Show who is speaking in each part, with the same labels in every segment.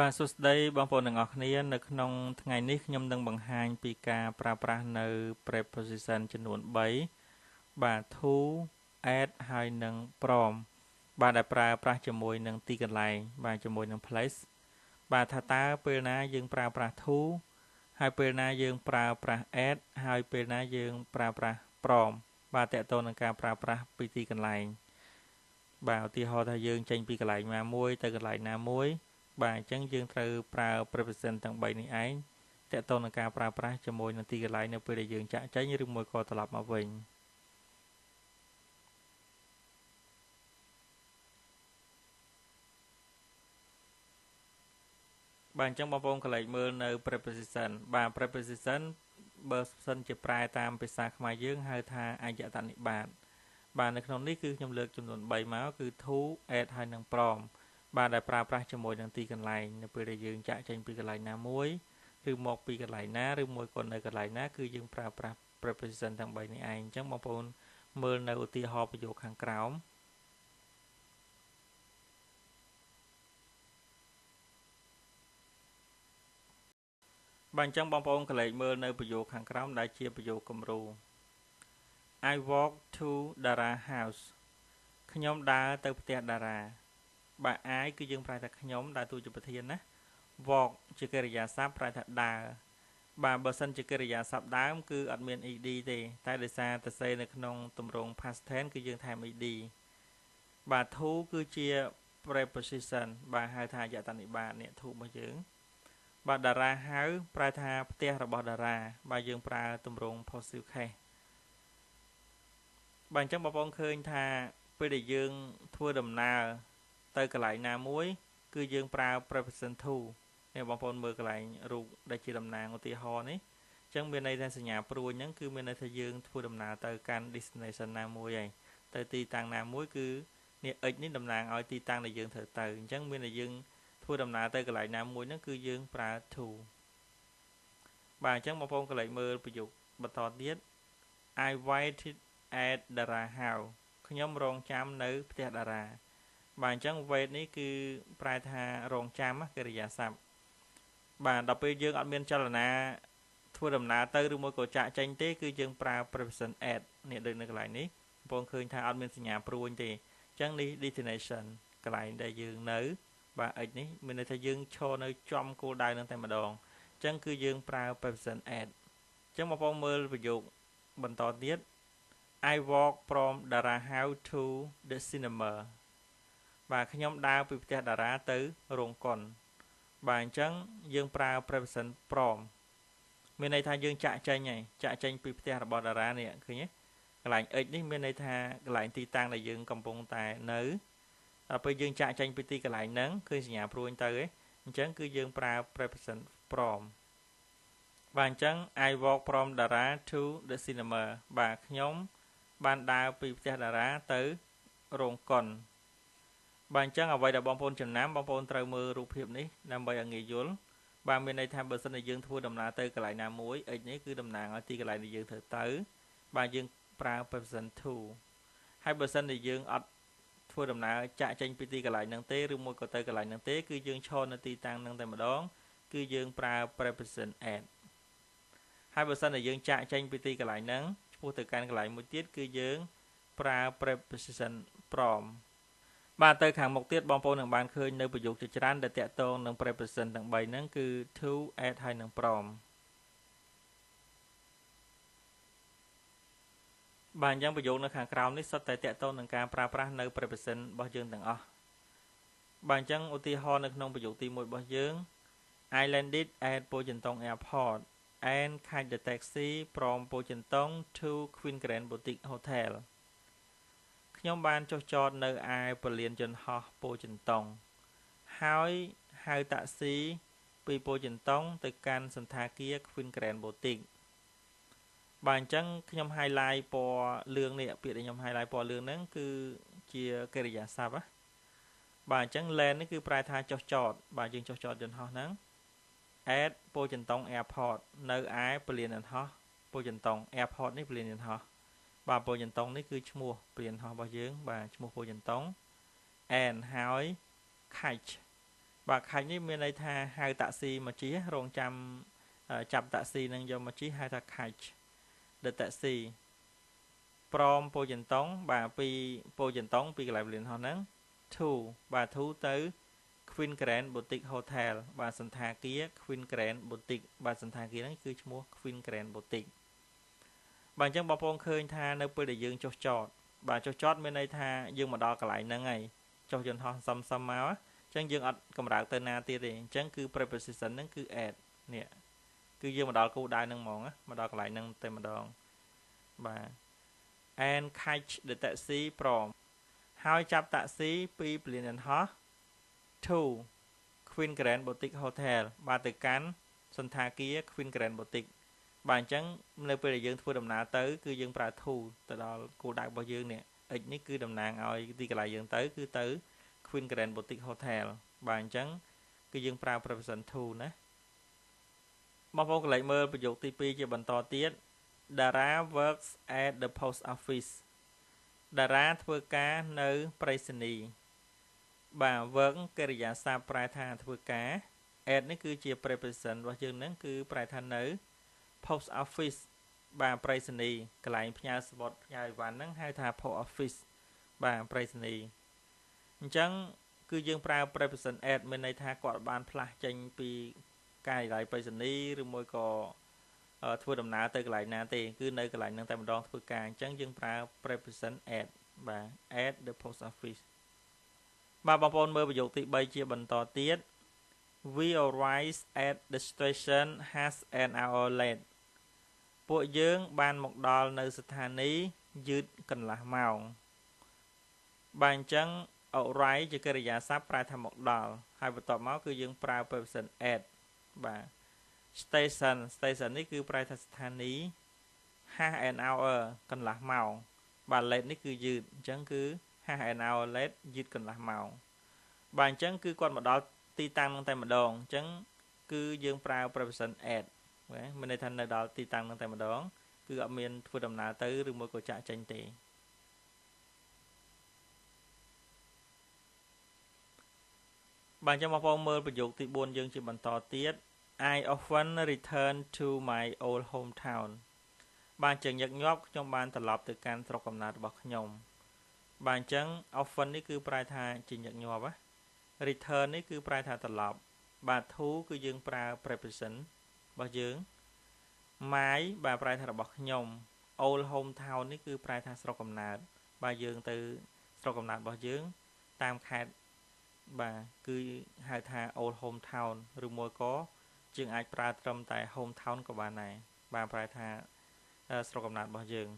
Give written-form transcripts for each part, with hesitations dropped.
Speaker 1: បាទសួស្តីបងប្អូនទាំងអស់គ្នានៅក្នុងថ្ងៃនេះខ្ញុំនឹងបង្ហាញពីការប្រើប្រាស់នៅ preposition ចំនួន3បាទ to at ហើយនិង from បាទដែលប្រើប្រាស់ជាមួយនឹងទីកន្លែងបាទជាមួយនឹង place បាទថាតើពេលណាយើងប្រើប្រាស់ to ហើយពេលណាយើងប្រើប្រាស់ at ហើយពេលណាយើងប្រើប្រាស់ from បាទតើតើនឹងការប្រើប្រាស់ពីទីកន្លែងបាទឧទាហរណ៍ថាយើងចេញពីកន្លែងណាមួយទៅកន្លែងណាមួយបាទអញ្ចឹងយើងត្រូវប្រើ preposition ទាំង3នេះឯងតើតើនឹងការប្រើប្រាស់ជាមួយនឹងទីកន្លែងនៅពេលដែលយើងចាក់ចេញឬមួយក៏ត្រឡប់មកវិញបាទអញ្ចឹងបងប្អូនកន្លែងមើលនៅ preposition បាទ preposition បើសិនជាប្រែតាមភាសាខ្មែរយើងហៅថាអយតនិបាតបាទនៅក្នុងនេះគឺខ្ញុំលើកចំនួន3មកគឺ to at ហើយនិង from បាទដែលប្រើប្រាស់ជាមួយនឹងទីកន្លែងនៅពេលដែលយើងចាក់ចេញពីកន្លែងណាមួយឬមកពីកន្លែងណាឬមួយក៏នៅកន្លែងណាគឺយើងប្រើប្រាស់ preposition ទាំង3នេះឯងអញ្ចឹងបងប្អូនមើលនៅឧទាហរណ៍ប្រយោគខាងក្រោមបាទអញ្ចឹងបងប្អូនកន្លែងមើលនៅប្រយោគខាងក្រោមដែលជាប្រយោគគំរូ I walk to Dara house ខ្ញុំដើរទៅផ្ទះតារាបាទ I គឺយើងប្រើថាខ្ញុំដើរតួជាប្រធានណា walk ជាកិរិយាសព្ទប្រែថាដើរបាទបើសិនជាកិរិយាសព្ទដើមគឺអត់មាន ed ទេតែដោយសារតែសេនៅក្នុងទម្រង់ past tense គឺយើងថែម ed បាទ to គឺជា preposition បាទហៅថាអយតនិបាតនេះ to របស់យើងបាទតារាហៅប្រែថាផ្ទះរបស់តារាបាទយើងប្រើទម្រង់ possessive case បាទអញ្ចឹងបងប្អូនឃើញថាពេលដែលយើងធ្វើដំណើរទៅកន្លែងណាមួយគឺយើងប្រើ preposition to នេះបងប្អូនមើលកន្លែងរូបដែលជាតំណាងឧទាហរណ៍នេះអញ្ចឹងមានន័យថាសញ្ញាព្រួយហ្នឹងគឺមានន័យថាយើងធ្វើដំណើរទៅកាន់ destination ណាមួយហើយទៅទីតាំងណាមួយគឺនេះ x នេះតំណាងឲ្យទីតាំងដែលយើងត្រូវទៅអញ្ចឹងមានន័យយើងធ្វើដំណើរទៅកន្លែងណាមួយហ្នឹងគឺយើងប្រើ to បាទអញ្ចឹងបងប្អូនកន្លែងមើលប្រយោគបន្តទៀត I waited at Dara house ខ្ញុំរងចាំនៅផ្ទះតារាបាទអញ្ចឹង wait នេះគឺប្រែថារងចាំកិរិយាសព្ទបាទដល់ពេលយើងអត់មានចលនាធ្វើដំណើរទៅឬមួយក៏ចាក់ចេញទេគឺយើងប្រើ preposition at នេះដូចនៅកន្លែងនេះបងប្អូនឃើញថាអត់មានសញ្ញាព្រួញទេអញ្ចឹងនេះ destination កន្លែងដែលយើងនៅបាទ x នេះមានន័យថាយើងឈរនៅចំគោលដៅនឹងតែម្ដងអញ្ចឹងគឺយើងប្រើ preposition at អញ្ចឹងបងប្អូនមើលប្រយោគបន្តទៀត I walk from Dara house to the cinema បាទខ្ញុំដើរពីផ្ទះតារាទៅរោងកុនបាទអញ្ចឹងយើងប្រើ preposition from មានន័យថាយើងចាក់ចេញហើយចាក់ចេញពីផ្ទះរបស់តារានេះឃើញទេកន្លែង x នេះមានន័យថាកន្លែងទីតាំងដែលយើងកំពុងតែនៅដល់ពេលយើងចាក់ចេញពីទីកន្លែងហ្នឹងគឺសញ្ញាព្រួយទៅអញ្ចឹងគឺយើងប្រើ preposition from បាទអញ្ចឹង I walk from Dara to the cinema បាទខ្ញុំបានដើរពីផ្ទះតារាទៅរោងកុនបាទអញ្ចឹងអ្វីដែលបងប្អូនចំណាំបងប្អូនត្រូវមើលរូបភាពនេះដើម្បីឲ្យងាយយល់បាទមានន័យថាបើសិនជាយើងធ្វើដំណើរទៅកន្លែងណាមួយ x នេះគឺតំណាងឲ្យទីកន្លែងដែលយើងត្រូវទៅបាទយើងប្រើ preposition to ហើយបើសិនជាយើងអត់ធ្វើដំណើរចាក់ចេញពីទីកន្លែងហ្នឹងទេឬមួយក៏ទៅកន្លែងហ្នឹងទេគឺយើងឈរនៅទីតាំងហ្នឹងតែម្ដងគឺយើងប្រើ preposition at ហើយបើសិនជាយើងចាក់ចេញពីទីកន្លែងហ្នឹងឆ្ពោះទៅកាន់កន្លែងមួយទៀតគឺយើងប្រើ preposition from បាទទៅខាងមុខទៀតបងប្អូននឹងបានឃើញនៅប្រយោគជាច្រើនដែលតាក់ទងនឹង preposition ទាំង3ហ្នឹងគឺ to at ហើយនិង from បាទអញ្ចឹងប្រយោគនៅខាងក្រោមនេះសុទ្ធតែតាក់ទងនឹងការប្រើប្រាស់នៅ preposition របស់យើងទាំងអស់បាទអញ្ចឹងឧទាហរណ៍នៅក្នុងប្រយោគទី1របស់យើង I landed at Pojantong Airport and catch the taxi from Pojantong to Queen Grand Boutique Hotel ខ្ញុំបានចុះចតនៅឯពលានយន្តហោះពោធិ៍តុងហើយហៅតាក់ស៊ីពីពោធិ៍តុងទៅកាន់សន្តាគារ Queen Grand Boutique បាទអញ្ចឹងខ្ញុំ highlight ពណ៌លឿងនេះពាក្យដែលខ្ញុំ highlight ពណ៌លឿងហ្នឹងគឺជាកិរិយាសព្ទណាបាទអញ្ចឹង land នេះគឺប្រែថាចុះចតបាទយើងចុះចតយន្តហោះហ្នឹង at ពោធិ៍តុង airport នៅឯពលានយន្តហោះពោធិ៍តុង airport នេះពលានយន្តហោះបាទពោធិ៍តុងនេះគឺឈ្មោះពលានហោះរបស់យើងបាទឈ្មោះពោធិ៍តុង and ហើយ catch បាទខាច់នេះមានន័យថាហៅតាក់ស៊ីមកជិះរងចាំចាប់តាក់ស៊ីនឹងយកមកជិះហៅថា catch the taxi ព្រមពោជិនតុងបាទពីពោជិនតុងពីកន្លែងលៀនហោះហ្នឹង to បាទ to ទៅ Queen Grand Boutique Hotel បាទសន្តាគារ Queen Grand Boutique បាទសន្តាគារហ្នឹងគឺឈ្មោះ Queen Grand Boutique បាទអញ្ចឹងបងប្អូនឃើញថានៅពេលដែលយើងចុះចតបាទចុះចតមានន័យថាយើងមកដល់កន្លែងហ្នឹងហើយចុះយន្តហោះសំមកអញ្ចឹងយើងអត់កម្រើកទៅណាទៀតទេអញ្ចឹងគឺ preposition ហ្នឹងគឺ at នេះគឺយើងមកដល់គោលដៅហ្នឹងហ្មងមកដល់កន្លែងហ្នឹងតែម្ដងបាទ and catch the taxi ព្រមហើយចាប់តាក់ស៊ីពីពលានយន្តហោះ to Queen Grand Boutique Hotel បាទទៅកាន់សន្តាគារ Queen Grand Boutique បាទអញ្ចឹងនៅពេលដែលយើងធ្វើដំណើរទៅគឺយើងប្រើ to ទៅដល់គោលដៅរបស់យើងនេះ x នេះគឺតំណាងឲ្យទីកន្លែងយើងទៅគឺទៅ Queen Grand Boutique Hotel បាទអញ្ចឹងគឺយើងប្រើ preposition to ណាបងប្អូនកន្លែងមើលប្រយោគទី2ជាបន្តទៀត Dara works at the post office តារាធ្វើការនៅប្រៃសណីយ៍បាទ work កិរិយាសព្ទប្រែថាធ្វើការ at នេះគឺជា preposition របស់យើងហ្នឹងគឺប្រែថានៅ post office បាទប្រៃសណីយ៍កន្លែងផ្ញើសំបុត្រផ្ញើអីវ៉ាន់ហ្នឹងហៅថា post office បាទប្រៃសណីយ៍អញ្ចឹងគឺយើងប្រើ preposition at មានន័យថាគាត់បានផ្លាស់ចេញពីការិយាល័យប្រៃសណីយ៍ឬមួយក៏ធ្វើដំណើរទៅកន្លែងណាទេគឺនៅកន្លែងហ្នឹងតែម្ដងធ្វើការអញ្ចឹងយើងប្រើ preposition at បាទ at the post office បាទបងប្អូនមើលប្រយោគទី3ជាបន្តទៀត We arrived at the station has an hour late ពួកយើងបានមកដល់នៅស្ថានីយ៍យឺតកន្លះម៉ោងបាទអញ្ចឹង arrive ជាកិរិយាសព្ទប្រែថាមកដល់ហើយបន្ទាប់មកគឺយើងប្រើ preposition at បាទ station នេះគឺប្រែថាស្ថានីយ៍ half an hour កន្លះម៉ោងបាទ late នេះគឺយឺតអញ្ចឹងគឺ half an hour late យឺតកន្លះម៉ោងបាទអញ្ចឹងគឺគាត់មកដល់ទីតាំងហ្នឹងតែម្ដងអញ្ចឹងគឺយើងប្រើ preposition at បាទមានន័យថានៅដល់ទីតាំងហ្នឹងតែម្ដងគឺអត់មានធ្វើដំណើរទៅឬមួយក៏ចាក់ចេញទេបាទអញ្ចឹងបងប្អូនមើលប្រយោគទី4យើងជាបន្តទៀតI often return to my old hometown បាទចឹងញឹកញាប់ខ្ញុំបានត្រឡប់ទៅកាន់ស្រុកកំណើតរបស់ខ្ញុំបាទអញ្ចឹង often នេះគឺប្រែថាជាញឹកញាប់ណា return នេះគឺប្រែថាត្រឡប់បាទ to គឺយើងប្រើ preposition របស់យើង my បាទប្រែថារបស់ខ្ញុំ old hometown នេះគឺប្រែថាស្រុកកំណើតបាទយើងទៅស្រុកកំណើតរបស់យើងតាមខេត្តបាទគឺហៅថា old hometown ឬមួយក៏យើងអាចប្រើត្រឹមតែ hometown ក៏បានដែរបាទប្រែថាស្រុកកំណើតរបស់យើង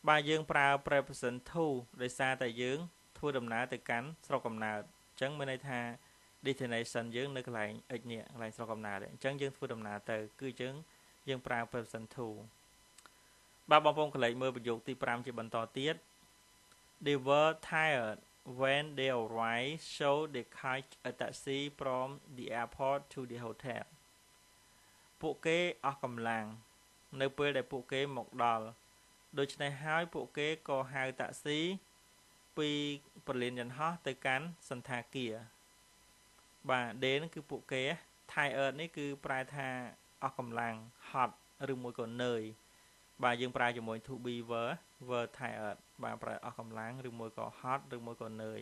Speaker 1: បាទយើងប្រើ preposition to ដោយសារតែយើងធ្វើដំណើរទៅកាន់ស្រុកកំណើតអញ្ចឹងមានន័យថា destination យើងនៅកន្លែង x នេះកន្លែងស្រុកកំណើតអញ្ចឹងយើងធ្វើដំណើរទៅគឺយើងប្រើ preposition to បាទបងប្អូនកន្លែងមើលប្រយោគទី5ជាបន្តទៀត They were tired when they arrived so they catch a taxi from the airport to the hotel ពួកគេអស់កម្លាំងនៅពេលដែលពួកគេមកដល់ដូច្នេះហើយពួកគេក៏ហៅតាក់ស៊ីពីពលានយន្តហោះទៅកាន់សន្តាគារបាទ day នេះគឺពួកគេ tired នេះគឺប្រែថាអស់កម្លាំងហត់ឬមួយក៏នឿយបាទយើងប្រើជាមួយ to be were tired បាទប្រើអស់កម្លាំងឬមួយក៏ហត់ឬមួយក៏នឿយ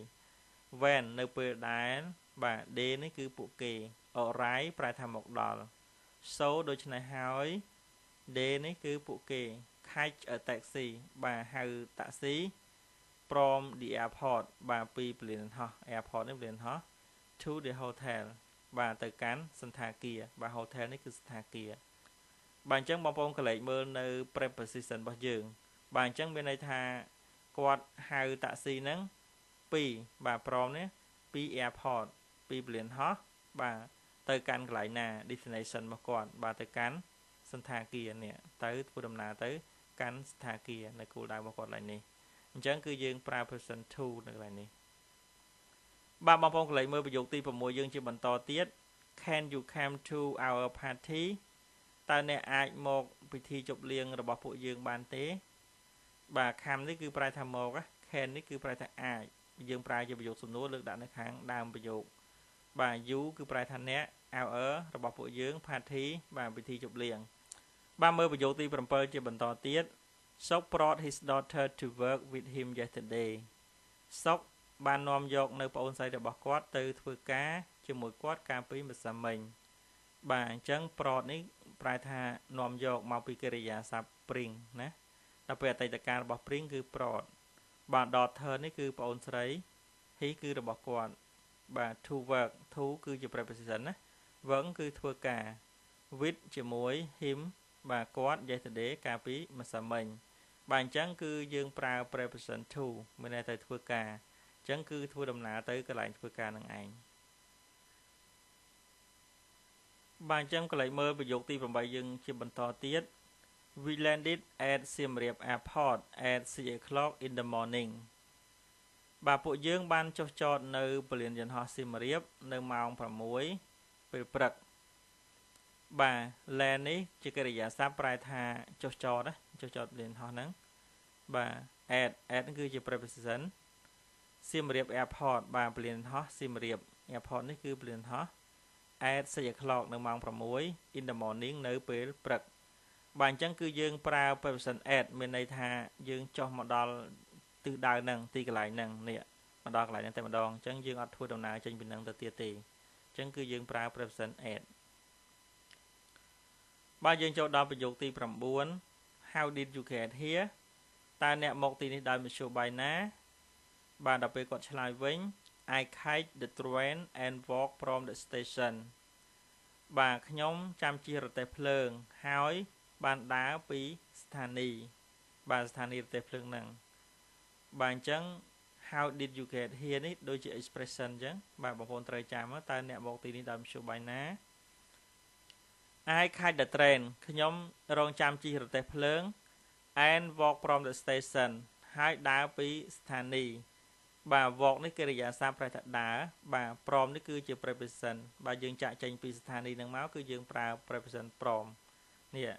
Speaker 1: when នៅពេលដែលបាទ day នេះគឺពួកគេ arrive ប្រែថាមកដល់ so ដូច្នេះហើយ day នេះគឺពួកគេ catch a taxi បាទហៅតាក់ស៊ី from the airport បាទពីពលានយន្តហោះ airport នេះពលានយន្តហោះ to the hotel បាទទៅកាន់សន្តាគារបាទ hotel នេះគឺសន្តាគារបាទអញ្ចឹងបងប្អូនកន្លែងមើលនៅ preposition របស់យើងបាទអញ្ចឹងមានន័យថាគាត់ហៅតាក់ស៊ីហ្នឹងពីបាទព្រមនេះពី airport ពីពលានយន្តហោះបាទទៅកាន់កន្លែងណា destination របស់គាត់បាទទៅកាន់សន្តាគារនេះទៅធ្វើដំណើរទៅកាន់សន្តាគារនៅគោលដៅរបស់គាត់ឡើងនេះអញ្ចឹងគឺយើងប្រើ preposition to នៅកន្លែងនេះបាទបងប្អូនកន្លែងមើលប្រយោគទី6យើងជាបន្តទៀត Can you come to our party តើអ្នកអាចមកពិធីជប់លៀងរបស់ពួកយើងបានទេបាទ come នេះគឺប្រែថាមក can នេះគឺប្រែថាអាចយើងប្រើជាប្រយោគសំណួរលើកដាក់នៅខាងដើមប្រយោគ បាទ you គឺប្រែថាអ្នក our របស់ពួកយើង party បាទពិធីជប់លៀងបាទមើលប្រយោគទី7ជាបន្តទៀត Sok brought his daughter to work with him yesterday Sok បាននាំយកនៅប្អូនស្រីរបស់គាត់ទៅធ្វើការជាមួយគាត់កាលពីម្សិលមិញបាទអញ្ចឹង brought នេះប្រែថានាំយកមកពីកិរិយាសព្ទ bring ណាដល់ពេលអតីតកាលរបស់ bring គឺ brought បាទ daughter នេះគឺប្អូនស្រី he គឺរបស់គាត់បាទ to work to គឺជា preposition ណា work គឺធ្វើការ with ជាមួយ him បាទគាត់ yesterday កាលពីម្សិលមិញបាទអញ្ចឹងគឺយើងប្រើ preposition to មានន័យទៅធ្វើការអញ្ចឹងគឺធ្វើដំណើរទៅកន្លែងធ្វើការនឹងឯងបាទអញ្ចឹងកន្លែងមើលប្រយោគទី8យើងជាបន្តទៀត We landed at Siem Reap Airport at 6 o'clock in the morning បាទពួកយើងបានចុះចតនៅពលានយន្តហោះសៀមរាបនៅម៉ោង6ពេលព្រឹកបាទ land នេះជាកិរិយាសព្ទប្រែថាចុះចតណាចុះចតពលានយន្តហោះហ្នឹងបាទ at គឺជា preposition សៀមរាប airport បាទពលានយន្តហោះសៀមរាប airport នេះគឺពលានយន្តហោះ at 6 o'clock នៅម៉ោង6 in the morning នៅពេលព្រឹកបាទអញ្ចឹងគឺយើងប្រើ preposition at មានន័យថាយើងចុះមកដល់ទិសដៅហ្នឹងទីកន្លែងហ្នឹងនេះមកដល់កន្លែងហ្នឹងតែម្ដងអញ្ចឹងយើងអត់ធ្វើដំណើរចេញពីហ្នឹងទៅទៀតទេអញ្ចឹងគឺយើងប្រើ preposition at បាទយើងចូលដល់ប្រយោគទី9 How did you get here តើអ្នកមកទីនេះដោយមធ្យោបាយណាបាទដល់ពេលគាត់ឆ្លើយវិញ I catch the train and walk from the station បាទខ្ញុំចាំជិះរទេះភ្លើងហើយបានដើរពីស្ថានីយ៍បាទស្ថានីយ៍រទេះភ្លើងហ្នឹងបាទអញ្ចឹង How did you get here នេះដូចជា expression អញ្ចឹងបាទបងប្អូនត្រូវចាំតើអ្នកមកទីនេះដោយមធ្យោបាយណា I catch the train ខ្ញុំរងចាំជិះរទេះភ្លើង and walk from the station ហើយដើរពីស្ថានីយ៍បាទ walk នេះកិរិយាសព្ទប្រែថាដើរបាទ from នេះគឺជា preposition បាទយើងចាក់ចេញពីស្ថានីយ៍នឹងមកគឺយើងប្រើ preposition from នេះ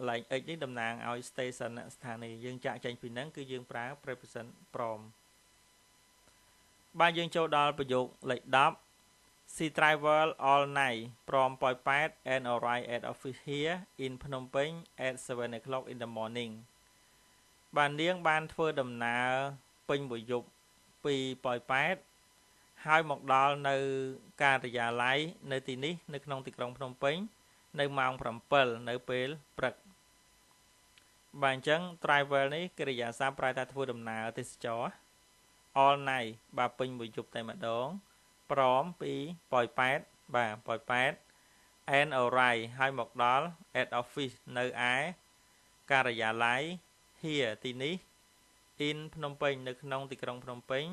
Speaker 1: like x នេះតំណាងឲ្យ station ស្ថានីយ៍យើងចាក់ចេញពីហ្នឹងគឺយើងប្រើ preposition from បាទយើងចូលដល់ប្រយោគលេខ10 She traveled all night from Poipet and arrived at office here in Phnom Penh at 7 o'clock in the morning បាទនាងបានធ្វើដំណើរពេញមួយយប់ពីប៉ោយប៉ែតហើយមកដល់នៅការិយាល័យនៅទីនេះនៅក្នុងទីក្រុងភ្នំពេញនៅម៉ោង7នៅពេលព្រឹកបាទអញ្ចឹង travel នេះកិរិយាសព្ទប្រែថាធ្វើដំណើរទេសចរ all night បាទពេញមួយយប់តែម្ដងព្រមពីប៉ោយប៉ែតបាទប៉ោយប៉ែត and arrive ហើយមកដល់ at office នៅឯការិយាល័យ here ទីនេះ in ភ្នំពេញនៅក្នុងទីក្រុងភ្នំពេញ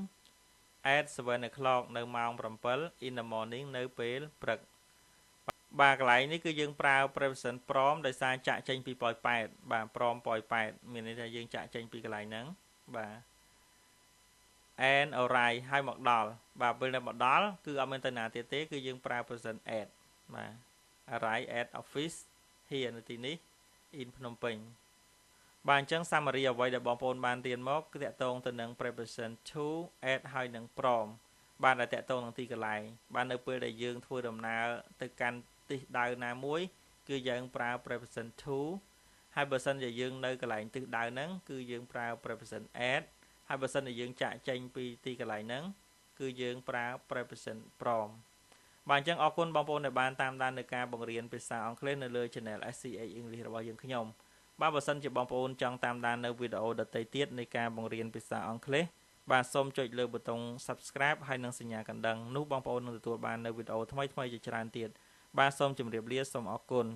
Speaker 1: at 7 o'clock នៅម៉ោង7 in the morning នៅពេលព្រឹកបាទកន្លែងនេះគឺយើងប្រើ preposition from ដោយសារចាក់ចេញពីប៉ោយប៉ែតបាទ from ប៉ោយប៉ែតមានន័យថាយើងចាក់ចេញពីកន្លែងហ្នឹងបាទ and arrive ហើយមកដល់បាទពេលមកដល់គឺអត់មានទៅណាទៀតទេគឺយើងប្រើ preposition at បាទ arrive at office here នៅទីនេះ in ភ្នំពេញបាទអញ្ចឹង summary អ្វីដែលបងប្អូនបានរៀនមកគឺតកតងទៅនឹង preposition to at ហើយនឹង from បាទដែលតកតងនឹងទីកន្លែងបាទនៅពេលដែលយើងធ្វើដំណើរទៅកាន់ទិសដៅណាមួយគឺយើងប្រើ preposition to ហើយបើសិនជាយើងនៅកន្លែងទិសដៅហ្នឹងគឺយើងប្រើ preposition at ហើយបើសិនជាយើងចាក់ចេញពីទីកន្លែងហ្នឹងគឺយើងប្រើ preposition from បាទអញ្ចឹងអរគុណបងប្អូនដែលបានតាមដាននៅការបង្រៀនភាសាអង់គ្លេសនៅលើ channel SChEnglish របស់យើងខ្ញុំបាទបើសិនជាបងប្អូនចង់តាមដាននៅវីដេអូដទៃទៀតនៃការបង្រៀនភាសាអង់គ្លេសបាទសូមចុចលើប៊ូតុង Subscribe ហើយនិងសញ្ញាកណ្ដឹងនោះបងប្អូននឹងទទួលបាននៅវីដេអូថ្មីៗជាច្រើនទៀតបាទសូមជម្រាបលាសូមអរគុណ